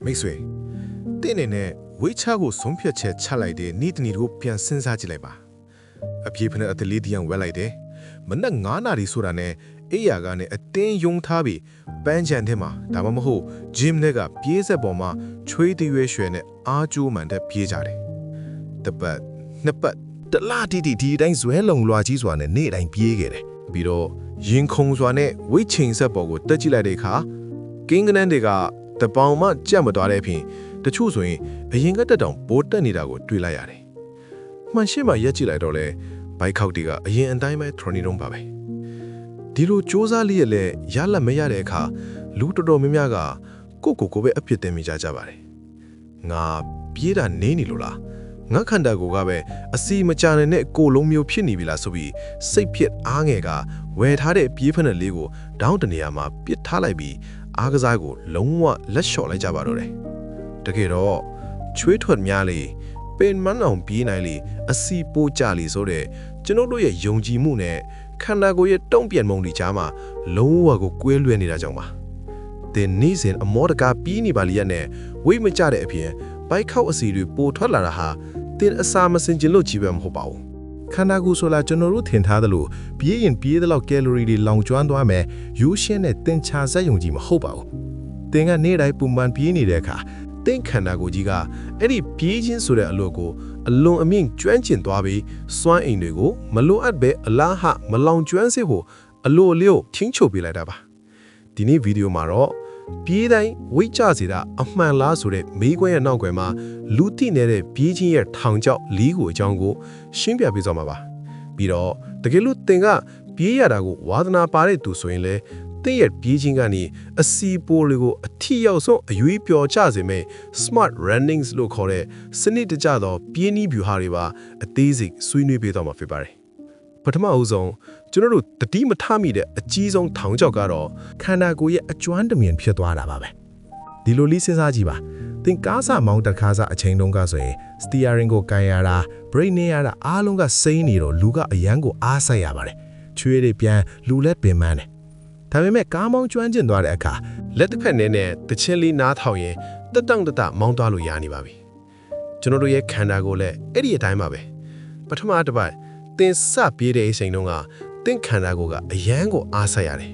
မိတ်ဆွေတင်းနေနဲ့ဝိချာကိုဆုံးဖြတ်ချက်ချလိုက်တဲ့နေ့တနေ့ကိုပြန်စဉ်းစားကြည့်လိုက်ပါအပြေဖနဲ့အတလေးတယောက်ဝက်လိုက်တယ်မနက်9 နာရီဆိုတာနဲ့အေးရကနဲ့အတင်းယုံထားပြီးပန်းချန်ထဲမှာဒါမှမဟုတ်ဂျင်းထဲကပြေးဆက်ပေါ်မှာချွေးတရွေးရွှဲနဲ့အားကျိုးမှန်တဲ့ပြေးကြတယ်တပတ်နှစ်ပတ်တလားတီတီဒီတိုင်းဇွဲလုံလွာကြီးစွာနဲ့နေ့တိုင်းပြေးခဲ့တယ်ပြီးတော့ရင်ခုန်စွာနဲ့ဝိချိန်ဆက်ပေါ်ကိုတက်ကြည့်လိုက်တဲ့အခါကင်းကနန်းတွေကတပေါင်မှကြက်မသွားတဲ့အပြင်တချို့ဆိုရင်အရင်ကတက်တောင်ပိုးတက်နေတာကိုတွေ့လိုက်ရတယ်မှန်ရှိမှရက်ကြည့်လိုက်တော့လေဘိုက်ခောက်တီကအရင်အတိုင်းပဲထရနီတုံးပါပဲဒီလိုစ조사လေးရဲ့လဲရလက်မရတဲ့အခါလူတော်တော်များများကကိုပဲအဖြစ်တင်မိကြပါတယ်ငါပြေးတာနေနေလို့လားငါခန္ဓာကိုယ်ကပဲအစီမကြနိုင်တဲ့ကိုလုံးမျိုးဖြစ်နေပြီလားဆိုပြီးစိတ်ဖြစ်အားငယ်ကဝယ်ထားတဲ့ပြေးဖက်နဲ့လေးကိုဒေါင်းတနေရာမှာပစ်ထားလိုက်ပြီးအားကစားကိုလုံးဝလက်လျှော့လိုက်ကြပါတော့တယ်တကယ်တော့ချွေးထွက်များလေပင်မအောင်ပြေးနိုင်လေအစီပိုးကြလေဆိုတဲ့ကျွန်တော်တို့ရဲ့ယုံကြည်မှုနဲ့ခန္ဓာကိုယ်ရဲ့တုံ့ပြန်မှုတွေကြားမှာလုံးဝကိုကွဲလွဲနေတာကြောင့်ပါတင်နေစဉ်အမောတကာပြေးနေပါလျက်နဲ့ဝိတ်မကြတဲ့အပြင်ဘိုက်ခောက်အစီတွေပိုထွက်လာတာဟာတင်အစာမစင်ကျင်လို့ကြီးပဲမဟုတ်ပါဘူးခန္ဓာကိုယ်ဆိုလာကျွန်တော်တို့ထင်ထားသလိုပြေးရင်ပြေးတဲ့လောက်ကယ်လိုရီတွေလောင်ကျွမ်းသွားမယ်ယူရှင်းတဲ့တင်ချာစက်ယုံကြည်မဟုတ်ပါဘူးတင်ကနေ့တိုင်းပုံမှန်ပြေးနေတဲ့အခါတင်ခန္ဓာကိုယ်ကြီးကအဲ့ဒီပြေးခြင်းဆိုတဲ့အလုပ်ကိုအလွန်အမြင့်ကျွမ်းကျင်သွားပြီးစွမ်းအိမ်တွေကိုမလိုအပ်ပဲအလားဟမလောင်ကျွမ်းစေဖို့အလိုအလျော့ချင်းချုပ်ပေးလိုက်တာပါဒီနေ့ဗီဒီယိုမှာတော့ပြေးတိုင်းဝိတ်ကြစေတာအမှန်လားဆိုတဲ့မေးခွန်းရဲ့နောက်ွယ်မှာလူတိနေတဲ့ပြေးချင်းရဲ့ထောင်ချောက်လီးကိုအကြောင်းကိုရှင်းပြပေးသွားမှာပါပြီးတော့တကယ်လို့တင်ကပြေးရတာကိုဝါသနာပါတဲ့သူဆိုရင်လည်းတင်ရဲ့ပြေးချင်းကနေအစီပိုးတွေကိုအထီရောက်ဆုံးအရွေးပျော်ချစေမယ့် smart runnings လို့ခေါ်တဲ့စနစ်တကျသောပြေးနည်းဗျူဟာတွေပါအသေးစိတ်ဆွေးနွေးပေးသွားမှာဖြစ်ပါတယ်ပထမအဦးဆုံးကျွန်တော်တို့တတိမထမိတဲ့အကြီးဆုံးထောင်ချောက်ကတော့ခန္ဓာကိုယ်ရဲ့အကျွမ်းတမြင်ဖြစ်သွားတာပါပဲဒီလိုလေးစဉ်းစားကြည့်ပါသင်ကားစမောင်းတစ်ခါစအချိန်တုန်းကဆိုရင် steering ကိုကန်ရတာ brake နဲ့ရတာအားလုံးကစိမ့်နေတော့လူကအရန်ကိုအားဆိုင်ရပါတယ်ချွေးတွေပြန်လူလက်ပင်ပန်းတယ်ဒါပေမဲ့ကားမောင်းကျွမ်းကျင်သွားတဲ့အခါလက်တစ်ဖက်နဲ့တချင်းလေးနားထောင်ရင်တက်တောင့်တမောင်းသွားလို့ရနေပါပြီကျွန်တော်တို့ရဲ့ခန္ဓာကိုယ်လည်းအဲ့ဒီအတိုင်းပါပဲပထမတစ်ပတ်သင်စပြေးတဲ့အချိန်တုန်းကသင်ခန္ဓာကိုယ်ကအယမ်းကိုအားဆက်ရတယ်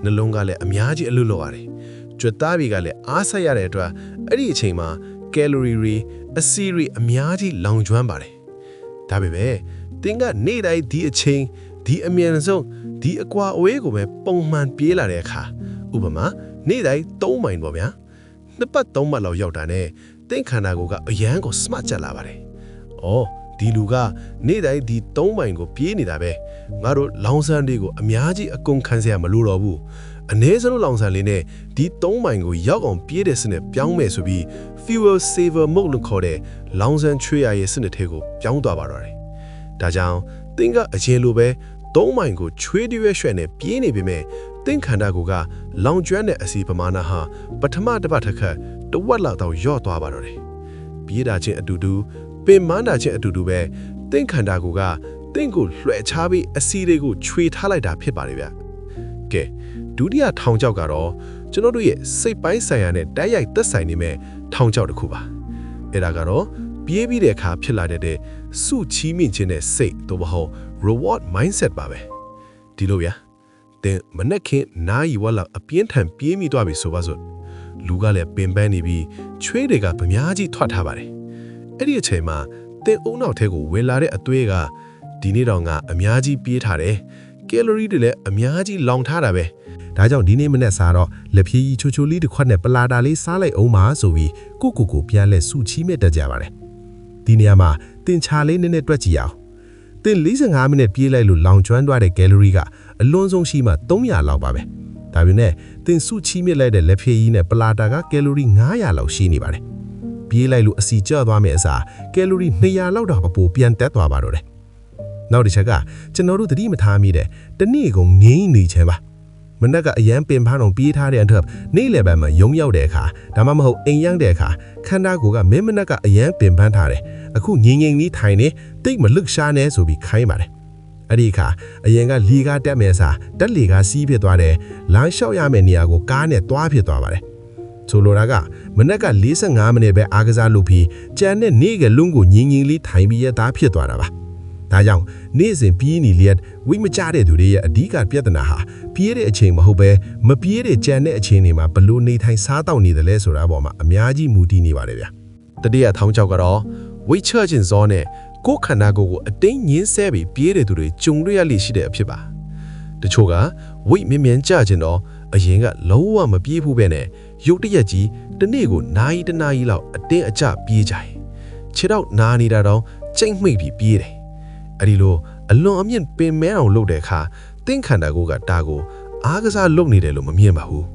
နှလုံးကလည်းအများကြီးအလွတ်လောက်ရတယ်ကြွက်သားတွေကလည်းအားဆက်ရတဲ့အတွက်အဲ့ဒီအချိန်မှာကယ်လိုရီတွေအဆီတွေအများကြီးလောင်ကျွမ်းပါတယ်ဒါပေမဲ့သင်ကနေ့တိုင်းဒီအချိန်ဒီအမြန်ဆုံးဒီအကွာအဝေးကိုပဲပုံမှန်ပြေးလာတဲ့အခါဥပမာနေ့တိုင်း3မိုင်ပေါ့ဗျာနှစ်ပတ်3ပတ်လောက်ရောက်တာနဲ့သင်ခန္ဓာကိုယ်ကအယမ်းကို smart ကျလာပါတယ်ဩဒီလူကနေ့တိုင်းဒီ3မိုင်ကိုပြေးနေတာပဲငါတို့လောင်ဆန်းတွေကိုအများကြီးအကုန်ခံစရာမလိုတော့ဘူးအနည်းဆုံးလောင်ဆန်းလေးနဲ့ဒီ3မိုင်ကိုရောက်အောင်ပြေးတဲ့စနစ်ပြောင်းမယ်ဆိုပြီး fuel saver mode လို့ခေါ်တဲ့လောင်ဆန်းချွေရရဲ့စနစ်တွေကိုပြောင်းသွားပါတော့တယ်ဒါကြောင့်သင်ကအရင်လိုပဲ3မိုင်ကိုချွေးရွှဲရွှဲနဲ့ပြေးနေပေမဲ့သင်ခန္ဓာကိုယ်ကလောင်ကျွမ်းတဲ့အစီပမာဏဟာပထမတစ်ပတ်တစ်ခါတဝက်လောက်တော့ယော့သွားပါတော့တယ်ပြေးတာချင်းအတူတူပင်မန်းတာချင်းအတူတူပဲသင်ခန္ဓာကိုယ်ကသင်ကိုလွှဲချပြီးအစီတွေကိုခြွေထားလိုက်တာဖြစ်ပါတယ်ဗျကဲဒုတိယထောင်ချောက်ကတော့ကျွန်တော်တို့ရဲ့စိတ်ပိုင်းဆိုင်ရာနဲ့တိုက်ရိုက်သက်ဆိုင်နေမဲ့ထောင်ချောက်တစ်ခုပါအဲ့ဒါကတော့ပြေးပြီးတဲ့အခါဖြစ်လာတဲ့စုချီးမြှင့်ခြင်းနဲ့စိတ်တော့မဟုတ် reward mindset ပါပဲဒီလိုဗျာသင်မနဲ့ခင်နားရီဝက်လောက်အပြင်းထန်ပြေးမိသွားပြီဆိုပါစို့လူကလည်းပင်ပန်းနေပြီးချွေးတွေကဗမားကြီးထွက်ထားပါတယ်အဲ့ဒီအချိန်မှာသင်အုံနောက်ထဲကိုဝင်လာတဲ့အသွေးကဒီနေ့တော့ငါအများကြီးပြေးထားတယ်ကယ်လိုရီတွေလည်းအများကြီးလောင်ထားတာပဲဒါကြောင့်ဒီနေ့မနေ့စားတော့လက်ဖြည်းကြီးချိုချိုလေးတစ်ခွက်နဲ့ပလာတာလေးစားလိုက်အောင်ပါဆိုပြီးကိုပြန်လဲစုချီးမြတ်တတ်ကြပါတယ်ဒီနေရာမှာသင်ချာလေးနည်းနည်းတွက်ကြည့်အောင်သင်45မိနစ်ပြေးလိုက်လို့လောင်ကျွမ်းသွားတဲ့ကယ်လိုရီကအလွန်ဆုံးရှိမှ300လောက်ပါပဲဒါပေမဲ့သင်စုချီးမြတ်လိုက်တဲ့လက်ဖြည်းကြီးနဲ့ပလာတာကကယ်လိုရီ900လောက်ရှိနေပါတယ်ပြေးလိုက်လို့အစီကျသွားမယ့်အစားကယ်လိုရီ200လောက်တော့ပိုပြန်တက်သွားပါတော့တယ်နောက်တစ်ချက်ကကျွန်တော်တို့သတိမထားမိတဲ့တနေ့ကုန်ငိမ့်နေချင်ပါမနက်ကအရန်ပင်ဖန်းအောင်ပြေးထားတဲ့အတွက်နေ့လယ်ပိုင်းမှာယုံရောက်တဲ့အခါဒါမှမဟုတ်အိမ်ရောက်တဲ့အခါခန္ဓာကိုယ်ကမင်းမနက်ကအရန်ပင်ဖန်းထားတယ်အခုငိမ့်လေးထိုင်နေတိတ်မလွတ်ရှားနေဆိုပြီးခိုင်းပါတယ်အဲ့ဒီအခါအရင်ကလီကားတက်မဲ့စားတက်လီကားစီးဖြစ်သွားတယ်လမ်းလျှောက်ရမယ့်နေရာကိုကားနဲ့တွားဖြစ်သွားပါတယ် ဆိုလိုတာကမနက်က45မိနစ်ပဲအားကစားလုပ်ပြီးကြံတဲ့နေ့ကလုံးကိုငင်းငင်းလေးထိုင်ပြီးရသားဖြစ်သွားတာပါဒါကြောင့်နေ့စဉ်ပြေးနေလျက်ဝိမကြတဲ့သူတွေရဲ့အဓိကပြဿနာဟာပြေးတဲ့အချိန်မဟုတ်ပဲမပြေးတဲ့ကြံတဲ့အချိန်တွေမှာဘလို့နေထိုင်စားတောက်နေတယ်လဲဆိုတာပေါ်မှာအများကြီးမူတည်နေပါတယ်ဗျာတတိယထောင်းချောက်ကတော့ဝိချခြင်းစောနဲ့ကိုယ်ခန္ဓာကိုယ်ကိုအတင်းညင်းဆဲပြီးပြေးတဲ့သူတွေကြုံရရလိရှိတဲ့အဖြစ်ပါတချို့ကဝိမြင်မြန်ကြခြင်းတော့အရင်ကလုံးဝမပြေးဘူးပဲနဲ့ရုတ်တရက်ကြီးတနေ့ကိုနိုင်တနာရီလောက်အတင်းအကျပြေးကြတယ်ခြေတော့နာနေတာတော့ကြိတ်မိတ်ပြီးပြေးတယ်အဲ့ဒီလိုအလွန်အမြင့်ပင်မဲအောင်လုပ်တဲ့အခါသင်ခန္ဓာကိုယ်ကဒါကိုအားကစားလုပ်နေတယ်လို့မမြင်ပါဘူး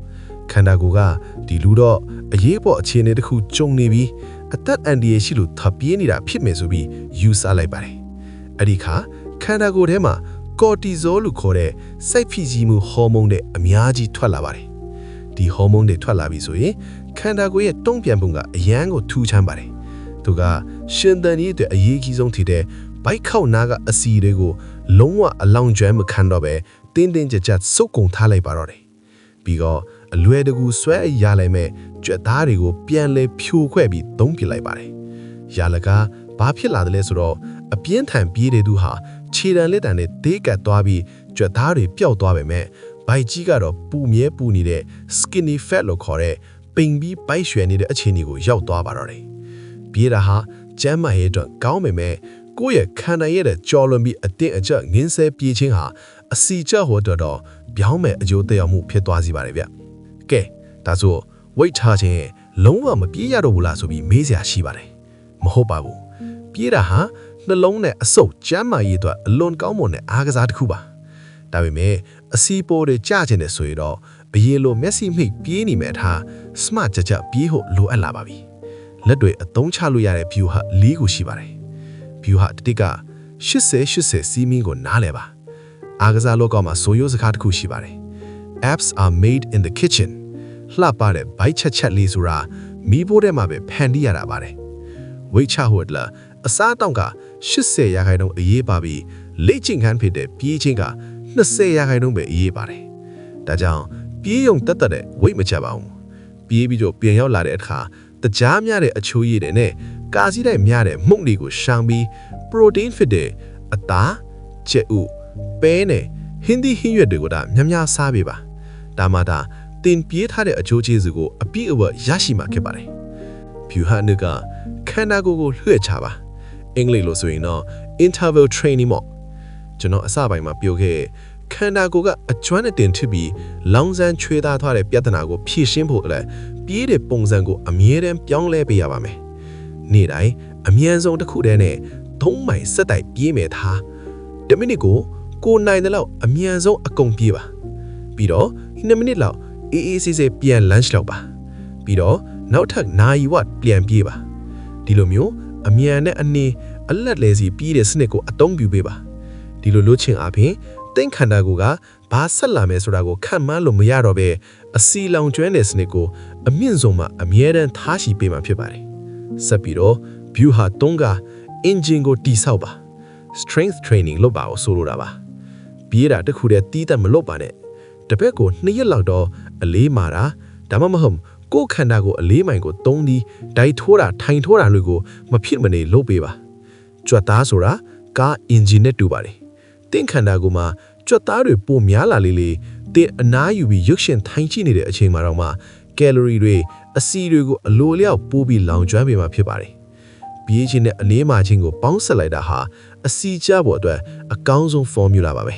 ခန္ဓာကိုယ်ကဒီလူတော့အရေးပေါ်အခြေအနေတစ်ခုကြုံနေပြီးအသက်အန္တရာယ်ရှိလို့ထပ်ပြေးနေတာဖြစ်မယ်ဆိုပြီးယူဆလိုက်ပါတယ်အဲ့ဒီခါခန္ဓာကိုယ်ထဲမှာကော်တီဇောလို့ခေါ်တဲ့စိတ်ဖိစီးမှုဟော်မုန်းတွေအများကြီးထွက်လာပါတယ်ဒီဟော်မုန်းတွေထွက်လာပြီဆိုရင်ခန္ဓာကိုယ်ရဲ့တုံ့ပြန်ပုံကအရန်ကိုထူးခြားပါတယ်သူကရှင်သန်ရေးအတွက်အရေးကြီးဆုံးဖြစ်တဲ့ဘိုက်ခေါက်နာကအစီတွေကိုလုံးဝအလောင်းကျွမ်းမခံတော့ပဲတင်းတင်းကြပ်ကြပ်စုပ်ကုန်ထားလိုက်ပါတော့တယ်ပြီးတော့အလွယ်တကူဆွဲရလိုက်မဲ့ကြွက်သားတွေကိုပြန်လဲဖြိုခွဲပြီးသုံးပစ်လိုက်ပါတယ်ရလကဘာဖြစ်လာတယ်လဲဆိုတော့အပြင်းထန်ပြေးတဲ့သူဟာခြေတံလက်တံနဲ့ဒေးကတ်သွားပြီးကြွက်သားတွေပျောက်သွားပေမဲ့ဘိုက်ကြီးကတော့ပူမြဲပူနေတဲ့ skinny fat လို့ခေါ်တဲ့ပိန်ပြီးပိုက်ရွှယ်နေတဲ့အခြေအနေကိုရောက်သွားပါတော့တယ်ပြေးတာဟာကျမ်းမာရေးအတွက်ကောင်းပေမဲ့ကိုယ့်ရဲ့ခန္ဓာရဲ့ကြော်လွန်ပြီးအတင်းအကျပ်ငင်းဆဲပြေးခြင်းဟာအစီကျဟောတော့ပြောင်းမဲ့အကျိုးသက်ရောက်မှုဖြစ်သွားစီပါတယ်ဗျကဲဒါဆိုဝိတ်ထားခြင်းလုံးဝမပြေးရတော့ဘူးလားဆိုပြီးမေးစရာရှိပါတယ်မဟုတ်ပါဘူးပြေးတာဟာနှလုံးနဲ့အဆုပ်ကျမ်းမာရေးအတွက်အလွန်ကောင်းမွန်တဲ့အားကစားတစ်ခုပါဒါပေမဲ့အစီပိုးတွေကြခြင်းနဲ့ဆိုရင်တော့အရေးလိုမျက်စိမိတ်ပြေးနေမဲ့ထား smart ကြပြေးဖို့လိုအပ်လာပါပြီလက်တွေအသုံးချလို့ရတဲ့ view ဟာ၄ခုရှိပါတယ် view ဟာတစ်က80စီးမင်းကိုနားလဲပါအားကစားလောကမှာဆိုရိုးစကားတစ်ခုရှိပါတယ် apps are made in the kitchen လှပတဲ့ဘိုက်ချက်လေးဆိုတာမီးဖိုးထဲမှာပဲဖန်တီးရတာပါတယ်ဝိတ်ချဟိုတ်လာအစားတောင်းက80ရာခိုင်နှုန်းအရေးပါပြီးလေ့ကျင့်ခန်းဖြစ်တဲ့ပြေးခြင်းက20ရာခိုင်နှုန်းပဲအရေးပါတယ်ဒါကြောင့်ပြေးရုံတက်တဲ့ဝိတ်မချက်ပါဘူးပြေးပြီးတော့ပြန်ရောက်လာတဲ့အခါတကြားများတဲ့အချိုးရည်တွေနဲ့ကာစီတိုက်များတဲ့မှုန့်တွေကိုရှောင်ပြီး protein ဖြစ်တဲ့အသားချက်ဥပဲနဲ့ဟင်းသီးဟင်းရွက်တွေကိုဒါများများစားပေးပါဒါမှသာတင်ပြေးထားတဲ့အချိုးကျေးဇူးကိုအပြည့်အဝရရှိမှာဖြစ်ပါတယ်ဖြူဟာနုကခန္ဓာကိုယ်ကိုလွှဲချပါအင်္ဂလိပ်လိုဆိုရင်တော့ interval training ပေါ့ကျွန်တော်အစပိုင်းမှာပြောခဲ့ခန္ဓာကိုယ်ကအကျွမ်းနဲ့တင်ထပြီးလောင်စမ်းချွေးသားထားတဲ့ပြဿနာကိုဖြေရှင်းဖို့လည်းပြေးတဲ့ပုံစံကိုအမြဲတမ်းပြောင်းလဲပေးရပါမယ်နေ့တိုင်းအမြန်ဆုံးတစ်ခုတည်းနဲ့3မိုင်ဆက်တိုက်ပြေးမယ်ထား10မိနစ်ကိုနိုင်တဲ့လောက်အမြန်ဆုံးအကုန်ပြေးပါပြီးတော့2မိနစ်လောက်အေးအေးဆေးဆေးပြန် lunch လောက်ပါပြီးတော့နောက်ထပ်နိုင်ဝတ်ပြန်ပြေးပါဒီလိုမျိုးအမြန်နဲ့အနေအလက်လဲစီပြေးတဲ့စနစ်ကိုအသုံးပြုပေးပါဒီလိုလို့ချင်းအပြင်သင်ခန္ဓာကိုယ်ကဘာဆက်လာမယ်ဆိုတာကိုခံမှန်းလို့မရတော့ပဲအစီလောင်ကျွမ်းတဲ့စနစ်ကိုအမြင့်ဆုံးမှာအမြဲတမ်းထားရှိပေးမှာဖြစ်ပါတယ်ဆက်ပြီးတော့ view ဟာ3က engine ကိုတိဆောက်ပါ strength training လုပ်ပါအောင်ဆိုလိုတာပါပြေးတာတခုတည်းတီးတတ်မလုပ်ပါနဲ့တပည့်ကို2ရက်လောက်တော့အလေးမာတာဒါမှမဟုတ်ကိုယ်ခန္ဓာကိုအလေးမိုင်ကိုသုံးပြီးဒိုင်ထိုးတာထိုင်ထိုးတာတွေကိုမဖြစ်မနေလုပ်ပေးပါကြွက်သားဆိုတာကား engine နဲ့တူပါတယ်တင့်ခန္ဓာကိုမှာကြွက်သားတွေပိုများလာလေတင်အနားယူပြီးရုပ်ရှင်ထိုင်ကြည့်နေတဲ့အချိန်မှာတော့မှကယ်လိုရီတွေအဆီတွေကိုအလိုလျောက်ပိုးပြီးလောင်ကျွမ်းပေးမှာဖြစ်ပါတယ်ပြေးခြင်းနဲ့အလေးမာခြင်းကိုပေါင်းဆက်လိုက်တာဟာအစီကျဖို့အတွက်အကောင်းဆုံး formula ပါပဲ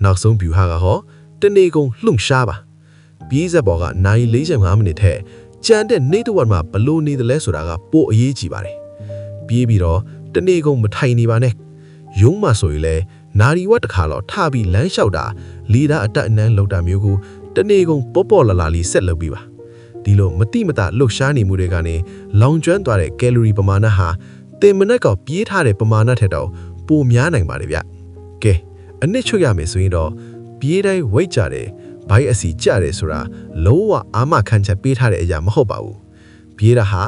နောက်ဆုံး view ဟာကဟောတနေ့ကုန်လှုပ်ရှားပါပြေးဆက်ပေါ်ကနိုင်45မိနစ်ထဲကြံတဲ့နေ့တစ်ဝက်မှာဘလို့နေတယ်လဲဆိုတာကပိုအရေးကြီးပါတယ်ပြေးပြီးတော့တနေ့ကုန်မထိုင်နေပါနဲ့ရုံးမှဆိုရင်လည်းနာရီဝက်တစ်ခါတော့ထပြီးလမ်းလျှောက်တာလီတာအတက်အနမ်းလောက်တာမျိုးကိုတနေ့ကုန်ပေါ့လာလာလေးဆက်လုပ်ပြီးပါဒီလိုမတိမတလှုပ်ရှားနေမှုတွေကနေလောင်ကျွမ်းသွားတဲ့ကယ်လိုရီပမာဏဟာတင်မနက်ကပြေးထားတဲ့ပမာဏထက်တော့ပိုများနိုင်ပါတယ်ဗျကဲအနစ်ချွတ်ရမယ်ဆိုရင်တော့ပြေးတိုင်းဝိတ်ကြတယ်ဘိုက်အစီကြတယ်ဆိုတာလုံးဝအာမခံချက်ပေးထားတဲ့အရာမဟုတ်ပါဘူးပြေးတာဟာ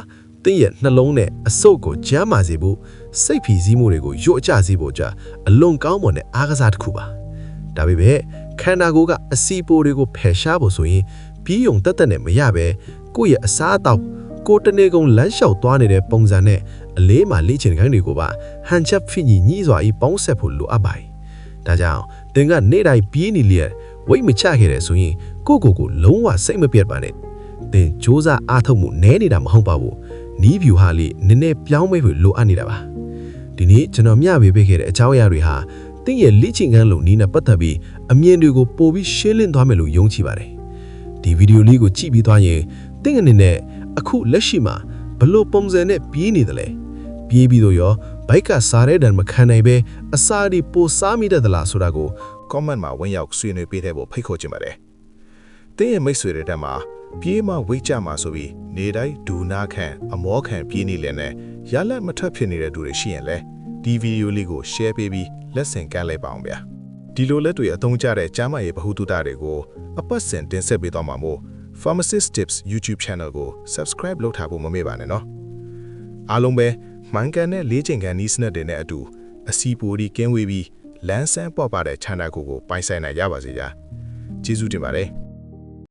တင့်ရဲ့နှလုံးနဲ့အဆုပ်ကိုကျန်းမာစေဖို့စိတ်ဖိစီးမှုတွေကိုညှို့ကျစေဖို့ကြအလွန်ကောင်းမွန်တဲ့အားကစားတစ်ခုပါဒါပေမဲ့ခန္ဓာကိုယ်ကအစီပိုတွေကိုဖယ်ရှားဖို့ဆိုရင်ပြီးုံတက်တက်နဲ့မရပဲ ကိုယ့်ရဲ့အစားအသောက်ကိုတနေကုန်လမ်းလျှောက်သွားနေတဲ့ပုံစံနဲ့အလေးမှလေ့ကျင့်ခိုင်းတွေကိုပါဟန်ချက်ဖိညှိစွာဤပေါင်းဆက်ဖို့လိုအပ်ပါတယ်။ဒါကြောင့်တင်ကနေ့တိုင်းပြေးနေလျက်ဝိတ်မချခဲ့တယ်ဆိုရင်ကိုလုံးဝစိတ်မပြတ်ပါနဲ့။တင်စ조사အားထုတ်မှုနည်းနေတာမဟုတ်ပါဘူး။နီးဗျူဟာလေးနည်းနည်းပြောင်းမဲဖို့လိုအပ်နေတာပါ။ဒီနေ့ကျွန်တော်မျှဝေပေးခဲ့တဲ့အကြောင်းအရာတွေဟာတင်းရဲ့လေ့ကျင့်ခန်းလုံနည်းနဲ့ပတ်သက်ပြီးအမြင်တွေကိုပိုပြီးရှင်းလင်းသွားမယ်လို့ယုံကြည်ပါတယ်။ဒီဗီဒီယိုလေးကိုကြည့်ပြီးသွားရင်တင်းအနေနဲ့အခုလက်ရှိမှာဘလို့ပုံစံနဲ့ပြေးနေတယ်လဲပြေးပြီးတော့ရောဘိုက်ကစားတဲ့တန်မခံနိုင်ပဲအစာဒီပိုစားမိတတ်သလားဆိုတာကို comment မှာဝင်ရောက်ဆွေးနွေးပေးတဲ့ဖို့ဖိတ်ခေါ်ချင်ပါတယ်။တင်းရဲ့မိတ်ဆွေတွေတက်မှာပြေးမှဝိတ်ကြမှာဆိုပြီးနေတိုင်းဒူနာခံအမောခံပြေးနေလဲနဲ့ရလက်မထပ်ဖြစ်နေတဲ့သူတွေရှိရင်လဲဒီဗီဒီယိုလေးကို share ပေးပြီးလက်ဆင့်ကမ်းလိုက်ပါအောင်ဗျာ။ဒီလိုလက်တွေအသုံးကျတဲ့ကျမ်းမာရေးဗဟုသုတတွေကိုအပတ်စဉ်တင်ဆက်ပေးသွားမှာမို့ Pharmacist Tips YouTube Channel ကို Subscribe လုပ်ထားဖို့မမေ့ပါနဲ့နော်။အားလုံးပဲမှန်ကန်တဲ့လေ့ကျင့်ခန်းနည်းစနစ်တွေနဲ့အတူအစီအပိုဒီကင်းဝေးပြီးလန်းဆန်းပေါ်ပါတဲ့ channel ကိုပိုင်ဆိုင်နိုင်ကြပါစေကြာ။ကျေးဇူးတင်ပါတယ်။